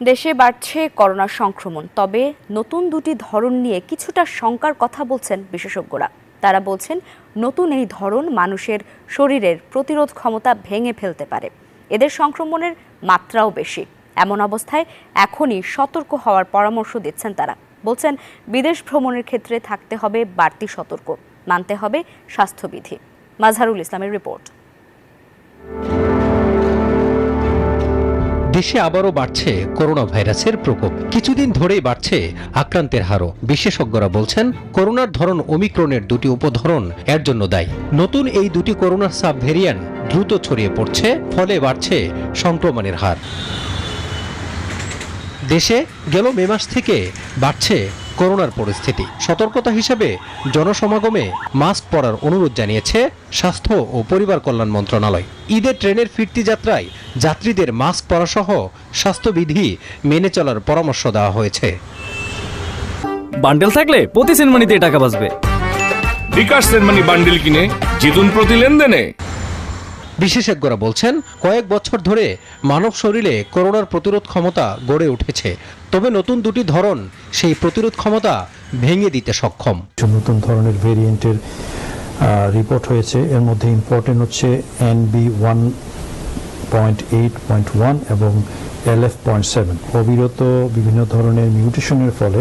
দেশে বাড়ছে করোনা সংক্রমণ, তবে নতুন দুটি ধরন নিয়ে কিছুটা শঙ্কার কথা বলছেন বিশেষজ্ঞরা। তারা বলছেন, নতুন এই ধরন মানুষের শরীরের প্রতিরোধ ক্ষমতা ভেঙে ফেলতে পারে। এদের সংক্রমণের মাত্রাও বেশি। এমন অবস্থায় এখনই সতর্ক হওয়ার পরামর্শ দিচ্ছেন তারা। বলছেন, বিদেশ ভ্রমণের ক্ষেত্রে থাকতে হবে বাড়তি সতর্ক, মানতে হবে স্বাস্থ্যবিধি। মাজহারুল ইসলামের রিপোর্ট। দেশে আবারও বাড়ছে করোনা ভাইরাসের প্রকোপ। কিছুদিন ধরেই বাড়ছে আক্রান্তের হারও। বিশেষজ্ঞরা বলছেন, করোনার ধরন ওমিক্রনের দুটি উপধরন এর জন্য দায়ী। নতুন এই দুটি করোনার সাব ভেরিয়েন্ট দ্রুত ছড়িয়ে পড়ছে, ফলে বাড়ছে সংক্রমণের হার। দেশে গেল মে মাস থেকে বাড়ছে করোনার পরিস্থিতি। সতর্কতা হিসেবে জনসমাগমে মাস্ক পরার অনুরোধ জানিয়েছে স্বাস্থ্য ও পরিবার কল্যাণ মন্ত্রণালয়। ঈদের ট্রেনের ফিরতি যাত্রায় যাত্রীদের মাস্ক পরা সহ স্বাস্থ্যবিধি মেনে চলার পরামর্শ দেওয়া হয়েছে। বান্ডেল থাকলে প্রতি সেনমানিতে টাকা বাঁচবে। বিকাশ সেনমানি বান্ডেল কিনে জিতুন প্রতি লেনদেনে। বিশেষজ্ঞরা বলছেন, কয়েক বছর ধরে মানব শরীরে করোনার প্রতিরোধ ক্ষমতা গড়ে উঠেছে, তবে নতুন দুটি ধরন সেই প্রতিরোধ ক্ষমতা ভেঙে দিতে সক্ষম। নতুন ধরনের ভেরিয়েন্টের রিপোর্ট হয়েছে। এর মধ্যে ইম্পর্টেন্ট হচ্ছে NB1.8.1 এবং LF.7। অবিরত বিভিন্ন ধরনের মিউটেশনের ফলে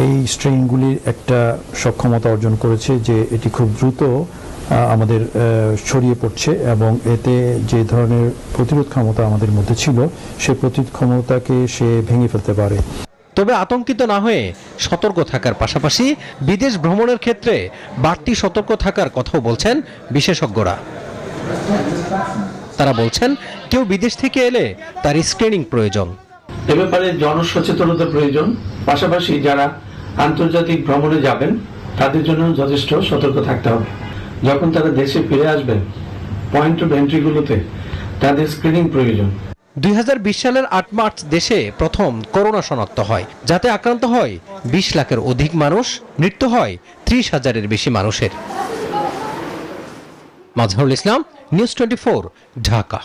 এই স্ট্রেইনগুলির একটা সক্ষমতা অর্জন করেছে যে এটি খুব দ্রুত আমাদের ছড়িয়ে পড়ছে এবং এতে যে ধরনের প্রতিরোধ ক্ষমতা আমাদের মধ্যে ছিল সেই প্রতিরোধ ক্ষমতাকে সে ভেঙে ফেলতে পারে। তবে আতঙ্কিত না হয়ে সতর্ক থাকার পাশাপাশি বিদেশ ভ্রমণের ক্ষেত্রে বাড়তি সতর্ক থাকার কথাও বলছেন বিশেষজ্ঞরা। তারা বলছেন, কেউ বিদেশ থেকে এলে তার স্ক্রিনিং প্রয়োজন। এ ব্যাপারে জনসচেতনতা প্রয়োজন। পাশাপাশি যারা আন্তর্জাতিক ভ্রমণে যাবেন তাদের জন্য যথেষ্ট সতর্ক থাকতে হবে। যখন তারা দেশে ফিরে আসবেন, পয়েন্ট অফ এন্ট্রিগুলোতে তাদের স্ক্রিনিং প্রয়োজন। 2020 সালের 8 মার্চ দেশে প্রথম করোনা শনাক্ত হয়, যাতে আক্রান্ত হয় 20 লাখের অধিক মানুষ, মৃত্যু হয় 30,000-এর বেশি মানুষের। মাজহারুল ইসলাম, নিউজ 24, ঢাকা।